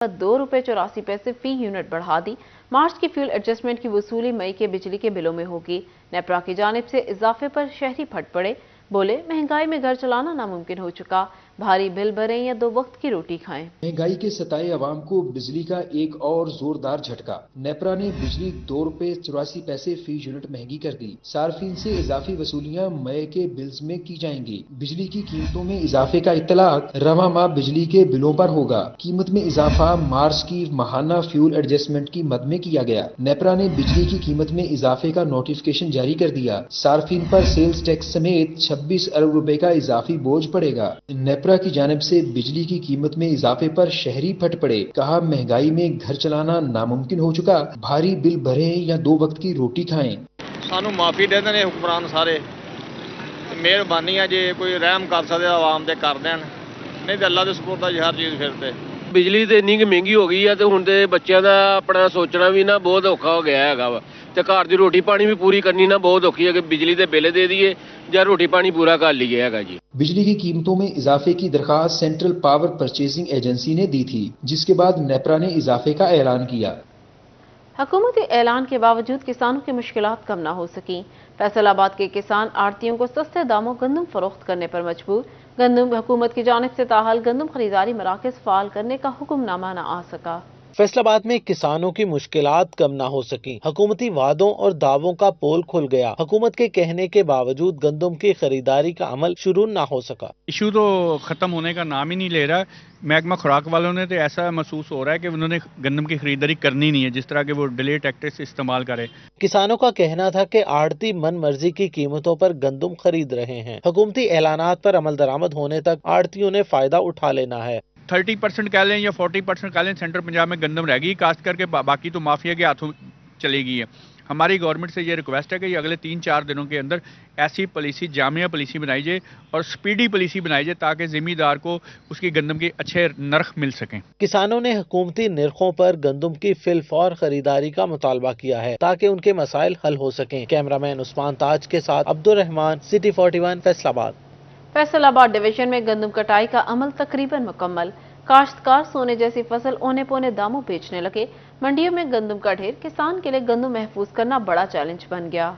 ₹2.84 फी unit बढ़ा दी। मार्च की fuel adjustment की वसूली मई के बिजली के बिलों में होगी। नेपरा की जानिब से इजाफे पर शहरी फट पड़े, बोले महंगाई में घर चलाना नामुमकिन हो चुका, भारी बिल भरें या 2 वक्त की रोटी खाएं। महंगाई के सताए अवाम को बिजली का एक और जोरदार झटका। नेपरा ने बिजली ₹2.84 फी यूनिट महंगी कर दी। सार्फिन से इजाफी वसूलियां मई के बिल्स में की जाएंगी। बिजली की कीमतों में इजाफे का इत्तलाक रवा माह बिजली के बिलों पर होगा। कीमत में इजाफा मार्च की माहाना फ्यूल एडजस्टमेंट की मद में किया गया। नेपरा ने बिजली की कीमत में इजाफे का नोटिफिकेशन जारी कर दिया। सार्फिन पर सेल्स टैक्स समेत 26 अरब रुपए का इजाफी बोझ पड़ेगा। नेपरा की जानिब से बिजली की कीमत में इजाफे पर शहरी फट पड़े, कहा महंगाई में घर चलाना नामुमकिन हो चुका, भारी बिल भरें या 2 वक्त की रोटी खाएं। सानू माफी दे देने हुक्मरान सारे, मेहरबानी है जे कोई रहम कर सकते आवाम ते कर देन, नहीं तो अल्लाह दे सुपुर्द है हर चीज। फिर ते ਬਿਜਲੀ ਤੇ ਇੰਨੀ ਮਹਿੰਗੀ ਹੋ ਗਈ ਆ ਤੇ ਹੁਣ ਤੇ ਬੱਚਿਆਂ ਦਾ ਆਪਣਾ ਸੋਚਣਾ ਵੀ ਨਾ ਬਹੁਤ ਔਖਾ ਹੋ ਗਿਆ ਹੈਗਾ ਵਾ, ਤੇ ਘਰ ਦੀ ਰੋਟੀ ਪਾਣੀ ਵੀ ਪੂਰੀ ਕਰਨੀ ਨਾ ਬਹੁਤ ਔਖੀ ਹੈ ਕਿ ਬਿਜਲੀ ਦੇ ਬਿੱਲ ਦੇ ਦਈਏ ਜਾਂ ਰੋਟੀ ਪਾਣੀ पूरा कर लिए हैगा जी। बिजली की कीमतों में इजाफे की दरखास्त सेंट्रल पावर परचेजिंग एजेंसी ने दी थी, जिसके बाद नेपरा ने इजाफे का ऐलान किया। हुकूमती ऐलान के बावजूद किसानों की मुश्किलात कम न हो सकी। फैसलाबाद के किसान आड़तियों को सस्ते दामों गंदम फरोख्त करने पर मजबूर। गंदम हुकूमत की जानिब से ताहाल गंदम खरीदारी मराकज फाल करने का हुक्मनामा न आ सका। फैसलाबाद में किसानों की मुश्किलात कम ना हो सकी। हुकूमती वादों और दावों का पोल खुल गया। हुकूमत के कहने के बावजूद गंदम की खरीदारी का अमल शुरू ना हो सका। इशू तो खत्म होने का नाम ही नहीं ले रहा। महकमा खुराक वालों ने तो ऐसा महसूस हो रहा है कि उन्होंने गंदम की खरीदारी करनी नहीं है, जिस तरह के वो डिले टैक्टिक्स इस्तेमाल करे। किसानों का कहना था कि आड़ती मन मर्जी की कीमतों पर गंदम खरीद रहे हैं। हुकूमती ऐलानात पर अमल दरामद होने तक आड़तियों ने फायदा उठा लेना है। 30% कह लें या 40% कह लें, सेंट्रल पंजाब में गंदम रह गई काश्त करके, बाकी तो माफिया के हाथों चली गई है। हमारी गवर्नमेंट से ये रिक्वेस्ट है कि अगले 3-4 दिनों के अंदर ऐसी पॉलिसी, जामिया पॉलिसी बनाई जाए और स्पीडी पॉलिसी बनाई जाए ताकि जिम्मेदार को उसकी गंदम के अच्छे नर्ख मिल सकें। किसानों ने हुकूमती निर्खों पर गंदम की फिलफौर खरीदारी का मुतालबा किया है ताकि उनके मसाइल हल हो सकें। कैमरामैन उस्मान ताज के साथ अब्दुल रहमान, सिटी 41, फैसलाबाद। फैसलाबाद डिवीजन में गंदम कटाई का अमल तकरीबन मुकम्मल। काश्तकार सोने जैसी फसल औने पौने दामों बेचने लगे। मंडियों में गंदम का ढेर, किसान के लिए गंदम महफूज करना बड़ा चैलेंज बन गया।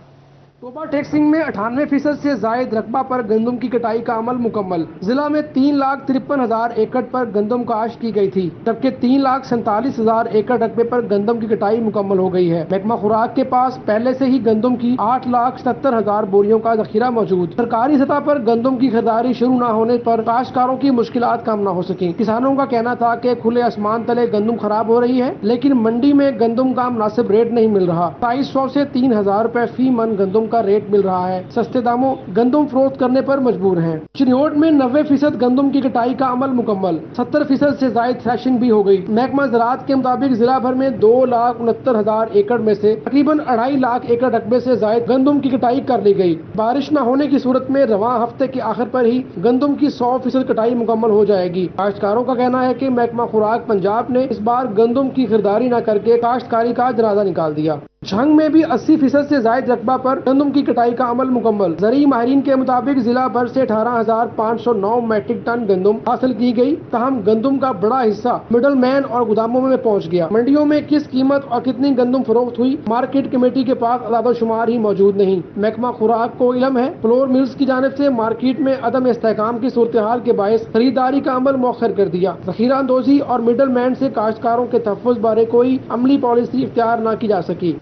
तोबा टेक्सिंग में 98% से जायद रकबा पर गंदम की कटाई का अमल मुकम्मल। जिला में 3,53,000 एकड़ पर गंदम काश्त की गई थी, जबकि 3,47,000 एकड़ रकबे पर गंदम की कटाई मुकम्मल हो गई है। महकमा खुराक के पास पहले से ही गंदम की 8,77,000 बोरियों का जखीरा मौजूद। सरकारी सतह पर गंदम की खरीदारी शुरू न होने पर काश्तकारों की मुश्किलात कम न हो सकी। किसानों का कहना था कि खुले आसमान तले गंदम खराब हो रही है, लेकिन मंडी में गंदम का मुनासिब रेट नहीं मिल रहा। 2,200 से 3,000 रुपए फी मन गंदम का रेट मिल रहा है। सस्ते दामों गंदम फरोख्त करने पर मजबूर हैं। चिन्योट में 90% गंदम की कटाई का अमल मुकम्मल। 70% से जायद थ्रेशिंग भी हो गई। महकमा ज़राअत के मुताबिक जिला भर में 2,69,000 एकड़ में से तकरीबन 2.5 लाख एकड़ रकबे से जायद गंदम की कटाई कर ली गई। बारिश न होने की सूरत में रवां हफ्ते के आखिर पर ही गंदम की 100% कटाई मुकम्मल हो जाएगी। काश्तकारों का कहना है कि महकमा खुराक पंजाब ने इस बार गंदम की खरीदारी न करके काश्तकारी का जनाजा निकाल दिया। झंग में भी 80% से जायद रकबा पर गंदम की कटाई का अमल मुकम्मल। ज़रूरी माहिरीन के मुताबिक जिला भर से 18,509 मैट्रिक टन गंदम हासिल की गई। तहम गंदम का बड़ा हिस्सा मिडल मैन और गोदामों में पहुंच गया। मंडियों में किस कीमत और कितनी गंदम फरोख्त हुई, मार्केट कमेटी के पास अदाद शुमार ही मौजूद नहीं। महकमा खुराक को इल्म है फ्लोर मिल्स की जानिब से मार्केट में अदम इस्तेहकाम की सूरत हाल के बायस खरीदारी का अमल मौखर कर दिया। जखीरा अंदोजी और मिडल मैन से काश्तकारों के तहफ़्फ़ुज़ बारे कोई अमली पॉलिसी इख्तियार न की जा सकी।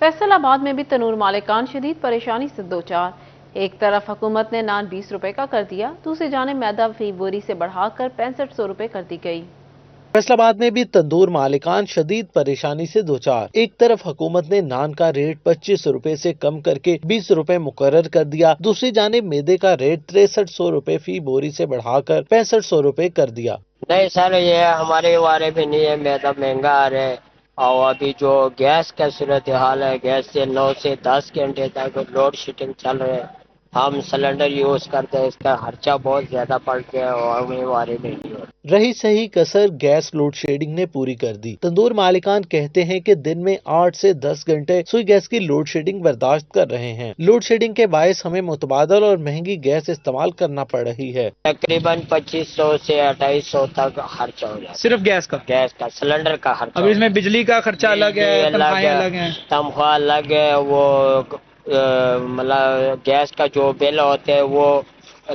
फैसलाबाद में भी तनूर मालिकान शदीद परेशानी से दो चार। एक तरफ हुकूमत ने नान 20 रुपए का कर दिया, दूसरी जानिब मैदा फी बोरी से बढ़ाकर 6500 रुपए कर दी गई। फैसलाबाद में भी तंदूर मालिकान शदीद परेशानी से दो चार। एक तरफ हुकूमत ने नान का रेट 25 रुपए से कम करके 20 रुपए मुकर्रर कर दिया, दूसरी जानिब मैदे का रेट 6300 रुपए फी बोरी से बढ़ाकर 6500 रुपए कर दिया। नहीं सर, ये हमारे बारे में नहीं है, मैदा महंगा आ रहा है। और अभी जो गैस का सूरत हाल है, गैस से 9 से 10 घंटे तक लोड शेडिंग चल रहा है। हम सिलेंडर यूज करते हैं, इसका खर्चा बहुत ज्यादा पड़ गया और हमें वारे में नहीं होता। रही सही कसर गैस लोड शेडिंग ने पूरी कर दी। तंदूर मालिकान कहते हैं कि दिन में 8 से 10 घंटे सुई गैस की लोड शेडिंग बर्दाश्त कर रहे हैं। लोड शेडिंग के बायस हमें मुतबादल और महंगी गैस इस्तेमाल करना पड़ रही है। तकरीबन 2500 से 2800 तक खर्चा हो जाता है। सिर्फ गैस का सिलेंडर का खर्चा। अब इसमें बिजली का खर्चा अलग है, तनख्वाहें अलग हैं। तनख्वाह अलग है, वो मतलब गैस का जो बिल होते हैं वो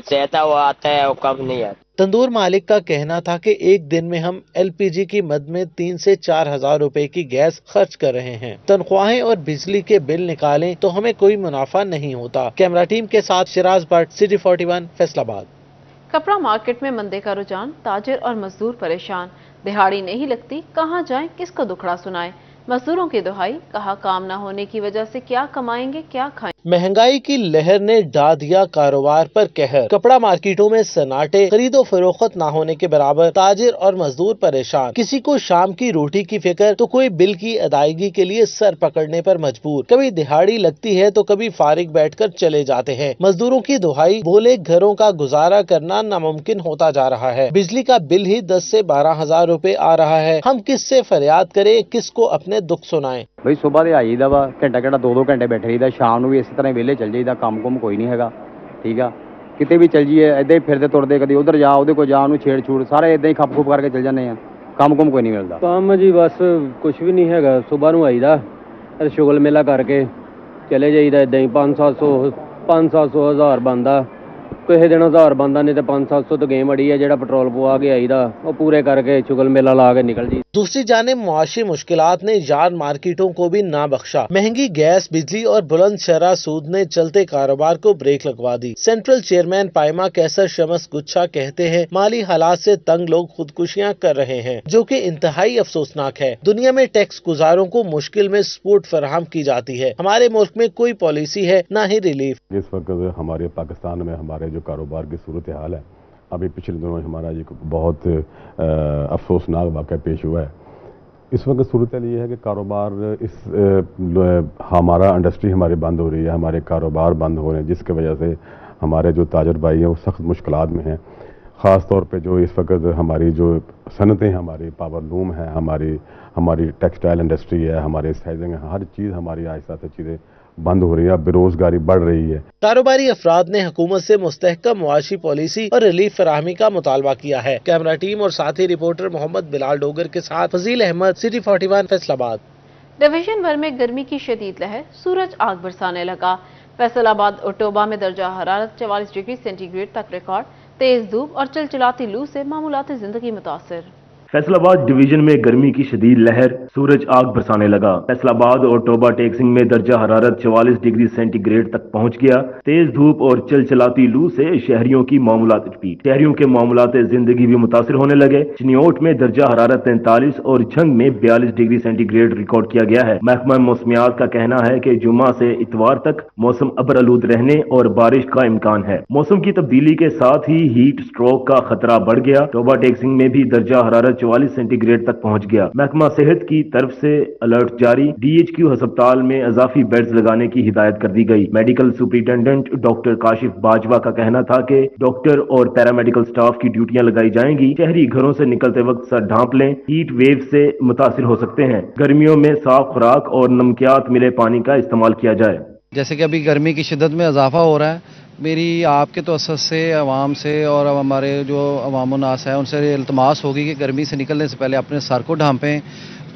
ज्यादा वो आता है और कम नहीं आता। तंदूर मालिक का कहना था कि एक दिन में हम एलपीजी की मद में 3 से 4 हजार रुपए की गैस खर्च कर रहे हैं। तनख्वाहें और बिजली के बिल निकालें तो हमें कोई मुनाफा नहीं होता। कैमरा टीम के साथ शिराज भट्ट, सिटी 41, फैसलाबाद। कपड़ा मार्केट में मंदे का रुझान, ताजिर और मजदूर परेशान। दिहाड़ी नहीं लगती, कहाँ जाएं, किसको दुखड़ा सुनाएं। मजदूरों की दुहाई, कहा काम न होने की वजह से क्या कमाएंगे क्या खाएं। महंगाई की लहर ने डा दिया कारोबार पर कहर। कपड़ा मार्केटों में सन्नाटे, खरीदो फरोख्त ना होने के बराबर। ताजिर और मजदूर परेशान, किसी को शाम की रोटी की फिक्र तो कोई बिल की अदायगी के लिए सर पकड़ने पर मजबूर। कभी दिहाड़ी लगती है तो कभी फारिग बैठकर चले जाते हैं। मजदूरों की दुहाई, बोले घरों का गुजारा करना नामुमकिन होता जा रहा है। बिजली का बिल ही 10 से 12 हजार रुपए आ रहा है। हम किससे फरियाद करें, किसको अपने दुख सुनाएं। ਬਈ ਸਵੇਰ ਦੇ ਆਈਦਾ ਵਾ, ਘੰਟਾ 2-2 ਘੰਟੇ ਬੈਠੇ ਰਹੀਦਾ, ਸ਼ਾਮ ਨੂੰ ਵੀ ਇਸੇ ਤਰ੍ਹਾਂ ਵਿਹਲੇ ਚੱਲ ਜਾਈਦਾ, ਕੰਮ ਕੋਈ ਨਹੀਂ ਹੈਗਾ। ਠੀਕ ਆ, ਕਿਤੇ ਵੀ ਚੱਲ ਜਾਈਏ ਏਦਾਂ ਹੀ ਫਿਰਦੇ ਤੁਰਦੇ, ਕਦੀ ਉਧਰ ਜਾ ਉਹਦੇ ਕੋਲ ਜਾ, ਉਹਨੂੰ ਛੇੜ ਸਾਰੇ ਏਦਾਂ ਹੀ ਖੱਪ ਕਰਕੇ ਚੱਲ ਜਾਂਦੇ ਆ। ਕੰਮ ਕੋਈ ਨਹੀਂ ਮਿਲਦਾ। ਕੰਮ ਜੀ ਬਸ ਕੁਝ ਵੀ ਨਹੀਂ ਹੈਗਾ। ਸਵੇਰ ਨੂੰ ਆਈਦਾ, ਸ਼ੁਗਲ ਮੇਲਾ ਕਰਕੇ ਚਲੇ ਜਾਈਦਾ, ਏਦਾਂ ਹੀ 500-700 ਹਜ਼ਾਰ ਬੰਦਾ, ਕਿਸੇ ਦਿਨ 1000 ਬੰਦਾ, ਨਹੀਂ ਤੇ 500-700 ਤੋਂ ਗੇਮ ਅੜੀ ਹੈ। ਜਿਹੜਾ ਪੈਟਰੋਲ ਪਵਾ ਕੇ ਆਈਦਾ ਉਹ ਪੂਰੇ ਕਰਕੇ ਸ਼ੁਗਲ ਮੇਲਾ ਲਾ ਕੇ ਨਿਕਲ ਜੀ। दूसरी जानिब मुआशी मुश्किलात ने यार्ड मार्केटों को भी ना बख्शा। महंगी गैस, बिजली और बुलंद शरह सूद ने चलते कारोबार को ब्रेक लगवा दी। सेंट्रल चेयरमैन पाइमा कैसर शमस गुच्छा कहते हैं माली हालात से तंग लोग खुदकुशियां कर रहे हैं, जो कि इंतहाई अफसोसनाक है। दुनिया में टैक्स गुजारों को मुश्किल में सपोर्ट फराहम की जाती है। हमारे मुल्क में कोई पॉलिसी है न ही रिलीफ। इस वक्त हमारे पाकिस्तान में हमारे जो कारोबार की सूरत हाल है, अभी पिछले दिनों हमारा एक बहुत अफसोसनाक वाक़या पेश हुआ है। इस वक्त सूरत ये है कि कारोबार हमारा इंडस्ट्री हमारी बंद हो रही है, हमारे कारोबार बंद हो रहे हैं, जिसकी वजह से हमारे जो ताजर भाई हैं वो सख्त मुश्किलात में हैं। ख़ास तौर पे जो इस वक्त हमारी जो सनतें, हमारी पावर लूम है, हमारी टेक्सटाइल इंडस्ट्री है, हमारे साइजिंग है, हर चीज़ हमारी आहिस्ता से चीज़ें बंद हो रही है। बेरोजगारी बढ़ रही है। कारोबारी अफराद ने हुकूमत से मुस्तहकम मुआशी पॉलिसी और रिलीफ फराहमी का मुतालबा किया है। कैमरा टीम और साथी रिपोर्टर मोहम्मद बिलाल डोगर के साथ फजील अहमद, सिटी 41, फैसलाबाद। डिवीजन भर में गर्मी की शदीद लहर, सूरज आग बरसाने लगा। फैसलाबाद और टोबा में दर्जा हरारत 44 डिग्री सेंटीग्रेड तक रिकॉर्ड। तेज धूप और चिलचिलाती लू से मामूलाती जिंदगी मुतासिर। फैसलाबाद डिवीजन में गर्मी की शदीद लहर, सूरज आग बरसाने लगा। फैसलाबाद और टोबा टेक्सिंग में दर्जा हरारत 44 डिग्री सेंटीग्रेड तक पहुंच गया। तेज धूप और चिलचिलाती लू से शहरियों की मामूलात पीट, शहरियों के मामूलात जिंदगी भी मुतासिर होने लगे। चिन्योट में दर्जा हरारत 43 और झंग में 42 डिग्री सेंटीग्रेड रिकॉर्ड किया गया है। महकमा मौसमियात का कहना है कि जुमा से इतवार तक मौसम अबरआलूद रहने और बारिश का इम्कान है। मौसम की तब्दीली के साथ ही हीट स्ट्रोक का खतरा बढ़ गया। टोबा टेक्सिंग में भी दर्जा हरारत 44 सेंटीग्रेड तक पहुंच गया। महकमा सेहत की तरफ से अलर्ट जारी। DHQ अस्पताल में इजाफी बेड्स लगाने की हिदायत कर दी गई। Medical superintendent doctor Kashif Bajwa का कहना था कि डॉक्टर और पैरामेडिकल स्टाफ की ड्यूटियां लगाई जाएंगी। शहरी घरों से निकलते वक्त सर ढांप लें, हीट वेव से मुतासिर हो सकते हैं। गर्मियों में साफ खुराक और नमकियात मिले पानी का इस्तेमाल किया जाए। जैसे कि अभी गर्मी की शिद्दत में इजाफा हो रहा है, मेरी आपके तवज्जुह से, अवाम से और हमारे जो अवामुन्नास है उनसे इल्तमास होगी कि गर्मी से निकलने से पहले अपने सर को ढांपें।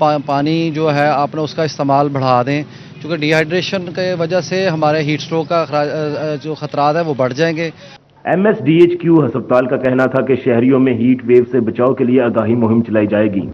पानी जो है आपने उसका इस्तेमाल बढ़ा दें, क्योंकि डिहाइड्रेशन के वजह से हमारे हीट स्ट्रोक का जो खतरात है वो बढ़ जाएंगे। MSDHQ अस्पताल का कहना था कि शहरियों में हीट वेव से बचाव के लिए आगाही मुहिम चलाई जाएगी।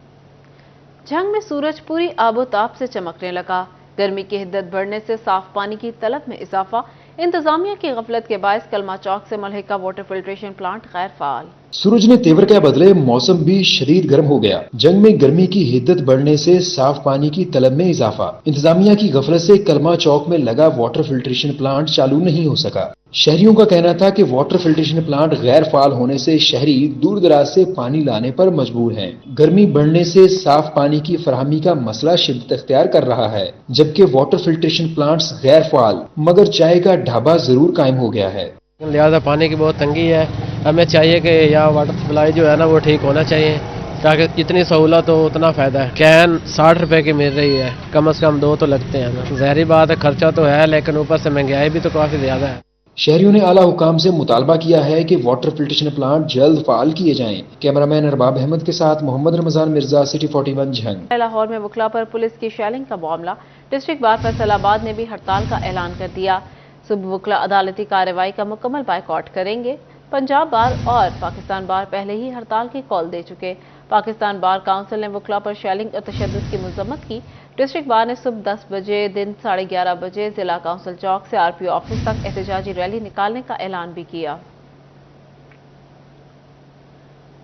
झंग में सूरज पूरी आबोताब से चमकने लगा। गर्मी की हिद्दत बढ़ने से साफ पानी की तलब में इजाफा। इंतजामिया की गफलत के बायस कलमा चौक से मलहिका वाटर फिल्ट्रेशन प्लांट गैर फाल। सूरज ने तेवर क्या बदले, मौसम भी शदीद गर्म हो गया। जंग में गर्मी की हिद्दत बढ़ने से साफ पानी की तलब में इजाफा। इंतजामिया की गफलत से कलमा चौक में लगा वाटर फिल्ट्रेशन प्लांट चालू नहीं हो सका। शहरियों का कहना था कि वाटर फिल्ट्रेशन प्लांट गैर फाल होने से शहरी दूर दराज से पानी लाने पर मजबूर हैं। गर्मी बढ़ने से साफ पानी की फराहमी का मसला शिद्दत अख्तियार कर रहा है, जबकि वाटर फिल्ट्रेशन प्लांट्स गैर फाल मगर चाय का ढाबा जरूर कायम हो गया है। लिहाजा पानी की बहुत तंगी है। हमें चाहिए कि यहाँ वाटर सप्लाई जो है ना वो ठीक होना चाहिए, ताकि जितनी सहूलत हो उतना फ़ायदा है। कैन 60 रुपए की मिल रही है, कम से कम 2 तो लगते हैं ना। ज़ाहिर बात है खर्चा तो है, लेकिन ऊपर से महंगाई भी तो काफ़ी ज़्यादा है। शहरियों ने आला हुकाम से मुतालबा किया है कि वाटर फिल्ट्रेशन प्लांट जल्द फाल किए जाएं। कैमरामैन अरबाब अहमद के साथ मोहम्मद रमजान मिर्जा, सिटी 41 झंग। लाहौर में वकला पर पुलिस की शेलिंग का मामला, डिस्ट्रिक्ट बार फैसलाबाद ने भी हड़ताल का ऐलान कर दिया। सुबह वकला अदालती कार्रवाई का मुकम्मल बायकॉट करेंगे। पंजाब बार और पाकिस्तान बार पहले ही हड़ताल की कॉल दे चुके। पाकिस्तान बार काउंसिल ने वकला पर शेलिंग और तशद्दुद की मजम्मत की। डिस्ट्रिक्ट बार ने सुबह 10 बजे दिन 11:30 बजे जिला काउंसिल चौक से आरपीओ ऑफिस तक एहतजाजी रैली निकालने का ऐलान भी किया।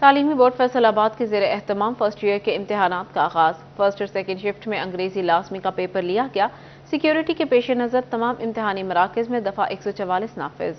तालीमी बोर्ड फैसलाबाद के ज़ेर एहतमाम फर्स्ट ईयर के इम्तिहानात का आगाज। फर्स्ट और सेकेंड शिफ्ट में अंग्रेजी लाजमी का पेपर लिया गया। सिक्योरिटी के पेश नज़र तमाम इम्तिहानी मराकज़ में दफ़ा 144 नाफिज।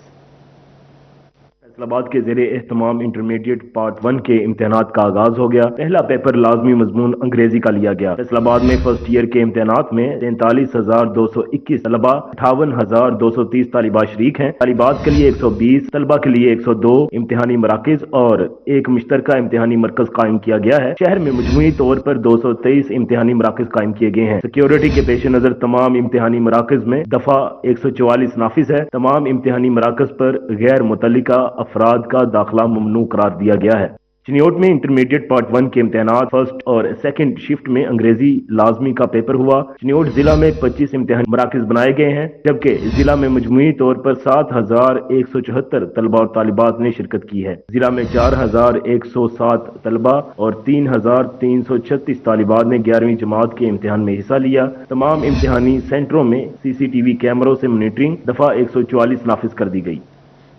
फैसलाबाद के ज़ेरे एहतमाम इंटरमीडिएट पार्ट 1 के इम्तिहानात का आगाज हो गया। पहला पेपर लाजमी मजमून अंग्रेजी का लिया गया। फैसलाबाद में फर्स्ट ईयर के इम्तिहानात में 43,221 तलबा, 58,230 तालिबा शरीक हैं। तालिबात के लिए 120, तलबा के लिए 102 इम्तिहानी मराकज और एक मुश्तरका इम्तिहानी मरकज कायम किया गया है। शहर में मजमूई तौर पर 223 इम्तिहानी मराकज कायम किए गए हैं। सिक्योरिटी के पेश नजर तमाम इम्तिहानी मराकज में दफा 144 नाफिज है। तमाम इम्तिहानी मराकज पर गैर मुतल्लिका अफराद का दाखिला ममनू करार दिया गया है। चिन्योट में इंटरमीडिएट पार्ट 1 के इम्तिहानात फर्स्ट और सेकंड शिफ्ट में अंग्रेजी लाजमी का पेपर हुआ। चिन्योट जिला में 25 इम्तिहान मराकज बनाए गए हैं, जबकि जिला में मजमूई तौर पर 7,174 तलबा और तालिबात ने शिरकत की है। जिला में 4,107 तलबा और 3,336 तालिबात ने 11वीं जमात के इम्तिहान में हिस्सा लिया। तमाम इम्तिहानी सेंटरों में CCTV कैमरों से मॉनिटरिंग दफा 144 नाफिज कर दी गई।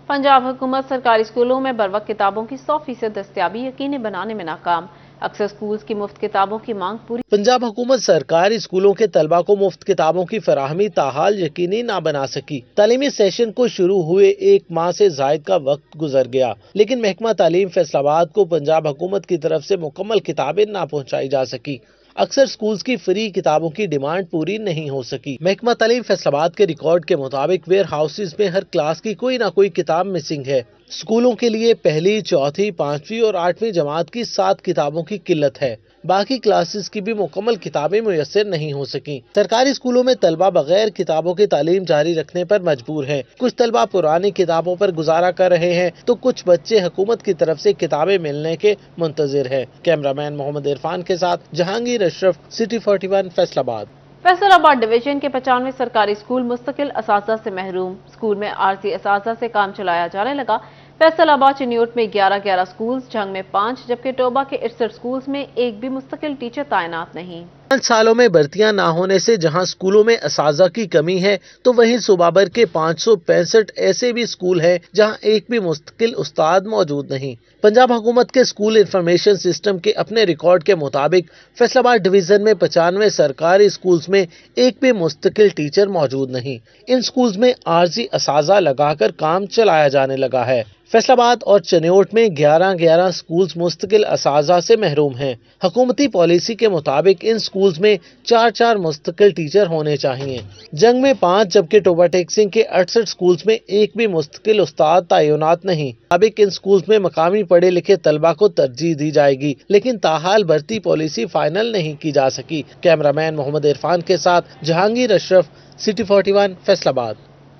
पंजाब हुकूमत सरकारी स्कूलों में बरवक्त किताबों की 100% दस्तयाबी यकीनी बनाने में नाकाम। अक्सर स्कूल्स की मुफ्त किताबों की मांग पूरी। पंजाब हुकूमत सरकारी स्कूलों के तलबा को मुफ्त किताबों की फराहमी ताहाल यकीनी ना बना सकी। तालीमी सेशन को शुरू हुए 1 माह से जायद का वक्त गुजर गया, लेकिन महकमा तालीम फैसलाबाद को पंजाब हुकूमत की तरफ से मुकम्मल किताबें ना पहुँचाई जा सकी। अक्सर स्कूल्स की फ्री किताबों की डिमांड पूरी नहीं हो सकी। महकमा तालीम फैसलाबाद के रिकॉर्ड के मुताबिक वेयर हाउसेज में हर क्लास की कोई ना कोई किताब मिसिंग है। स्कूलों के लिए पहली, चौथी, 5वीं और 8वीं जमात की 7 किताबों की किल्लत है। बाकी क्लासेस की भी मुकम्मल किताबें मुयस्सर नहीं हो सकी। सरकारी स्कूलों में तलबा बगैर किताबों की तालीम जारी रखने पर मजबूर हैं। कुछ तलबा पुरानी किताबों पर गुजारा कर रहे हैं, तो कुछ बच्चे हुकूमत की तरफ से किताबें मिलने के मुंतजिर है। कैमरामैन मोहम्मद इरफान के साथ जहांगीर अशरफ, सिटी 41 फैसलाबाद। फैसलाबाद डिवीजन के 95 सरकारी स्कूल मुस्तकिल असातिज़ा से महरूम। स्कूल में आरजी असातिज़ा से काम चलाया जाने लगा। फैसलाबाद चिन्योट में 11 स्कूल्स, झंग में 5, जबकि टोबा के 68 स्कूल्स में एक भी मुस्तकिल टीचर तैनात नहीं। 5 सालों में भर्तियां ना होने से जहां स्कूलों में असातिज़ा की कमी है, तो वहीं सूबा भर के 565 ऐसे भी स्कूल हैं जहां एक भी मुस्तकिल उस्ताद मौजूद नहीं। पंजाब हुकूमत के स्कूल इंफॉर्मेशन सिस्टम के अपने रिकॉर्ड के मुताबिक फैसलाबाद डिवीजन में 95 सरकारी स्कूल्स में एक भी मुस्तकिल टीचर मौजूद नहीं। इन स्कूल्स में आरजी असातिज़ा लगाकर काम चलाया जाने लगा है। फैसलाबाद और चिन्योट में 11 स्कूल्स मुस्तकिल असातिज़ा से महरूम हैं। हुकूमती पॉलिसी के मुताबिक इन स्कूल्स में 4 मुस्तकिल टीचर होने चाहिए। जंग में 5, जबकि टोबा टेक्सिंग के 68 स्कूल्स में एक भी मुस्तकिल उस्ताद तैनात नहीं। मुताबिक इन स्कूल्स में मकामी पढ़े लिखे तलबा को तरजीह दी जाएगी, लेकिन ताहाल भर्ती पॉलिसी फाइनल नहीं की जा सकी। कैमरामैन मोहम्मद इरफान के साथ जहांगीर अशरफ, सिटी 41 फैसलाबाद।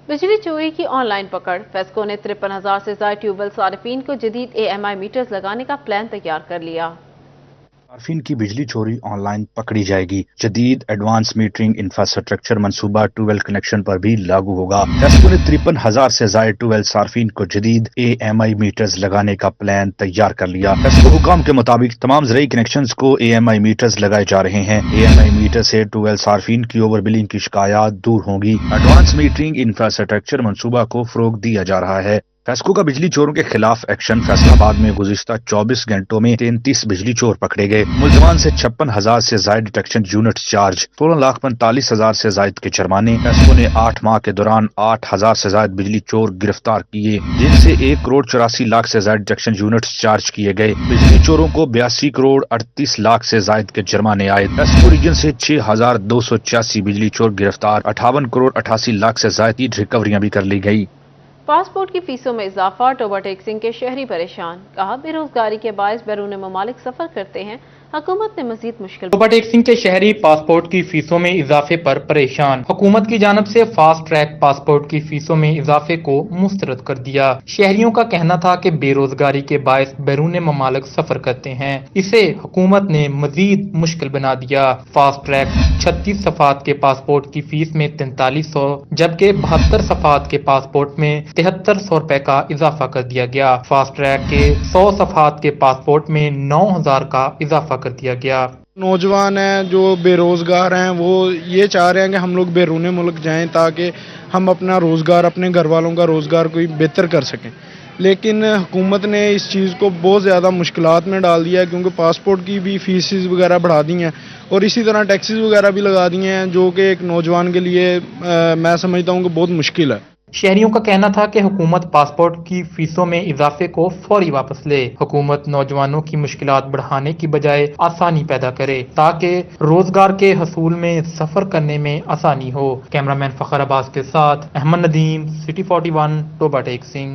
बिजली चोरी की ऑनलाइन पकड़। फेस्को ने 53,000 से ज्यादा ट्यूबवेल सारिफीन को जदीद AMI मीटर्स लगाने का प्लान तैयार कर लिया। सार्फिन की बिजली चोरी ऑनलाइन पकड़ी जाएगी। जदीद एडवांस मीटरिंग इंफ्रास्ट्रक्चर मंसूबा ट्यूबवेल कनेक्शन पर भी लागू होगा। फेस्को ने 53,000 से ज्यादा ट्यूबवेल सार्फिन को जदीद AMI मीटर्स लगाने का प्लान तैयार कर लिया। फेस्को हुकाम के मुताबिक तमाम ज़राई कनेक्शंस को AMI मीटर्स लगाए जा रहे हैं। AMI मीटर से ट्यूबवेल सार्फिन की ओवर बिलिंग की शिकायत दूर होंगी। एडवांस मीटरिंग इंफ्रास्ट्रक्चर मंसूबा को फरोग दिया जा रहा है। फेस्को का बिजली चोरों के खिलाफ एक्शन। फैसलाबाद में गुज़िश्ता 24 घंटों में 33 बिजली चोर पकड़े गए। मुलजमान से 56,000 से जायद डिटेक्शन यूनिट चार्ज, 16,45,000 से जायद के जुर्माने। फेस्को ने 8 माह के दौरान 8,000 से जायद बिजली चोर गिरफ्तार किए, जिनसे 1,84,00,000 से जायद डिटेक्शन यूनिट चार्ज किए गए। बिजली चोरों को 82,38,00,000 से जायद के जुर्माने आए। फेस्को रीजन से 6,286 बिजली चोर गिरफ्तार, 58,88,00,000 से जायद की रिकवरियां भी कर ली गई। पासपोर्ट की फीसों में इजाफा, टोबा टैक्सिंग के शहरी परेशान। कहा, बेरोजगारी के बायस बैरून ममालिक सफर करते हैं, हुकूमत ने मजीद मुश्किल। टोबा टैक्सिंग के शहरी पासपोर्ट की फीसों में इजाफे पर परेशान। हुकूमत की जानब से फास्ट ट्रैक पासपोर्ट की फीसों में इजाफे को मुस्तरद कर दिया। शहरियों का कहना था कि बेरोजगारी के बायस बैरून ममालिक सफर करते हैं, इसे हुकूमत ने मजीद मुश्किल बना दिया। फास्ट ट्रैक 36 सफात के पासपोर्ट की फीस में 4300, जबकि 72 सफात के पासपोर्ट में 7300 रुपए का इजाफा कर दिया गया। फास्ट ट्रैक के 100 सफात के पासपोर्ट में 9000 का इजाफा कर दिया गया। नौजवान हैं जो बेरोजगार हैं, वो ये चाह रहे हैं कि हम लोग बैरून मुल्क जाएं ताकि हम अपना रोजगार, अपने घर वालों का रोजगार कोई बेहतर कर सकें। लेकिन हुकूमत ने इस चीज़ को बहुत ज़्यादा मुश्किलात में डाल दिया है, क्योंकि पासपोर्ट की भी फीसिस वगैरह बढ़ा दी हैं और इसी तरह टैक्सेस वगैरह भी लगा दिए हैं, जो कि एक नौजवान के लिए मैं समझता हूँ कि बहुत मुश्किल है। शहरियों का कहना था कि हुकूमत पासपोर्ट की फीसों में इजाफे को फौरी वापस ले। हुकूमत नौजवानों की मुश्किलात बढ़ाने की बजाय आसानी पैदा करे, ताकि रोजगार के हसूल में सफर करने में आसानी हो। कैमरामैन फखर अब्बास के साथ अहमद नदीम, सिटी 41, टोबा टैक्सिंग।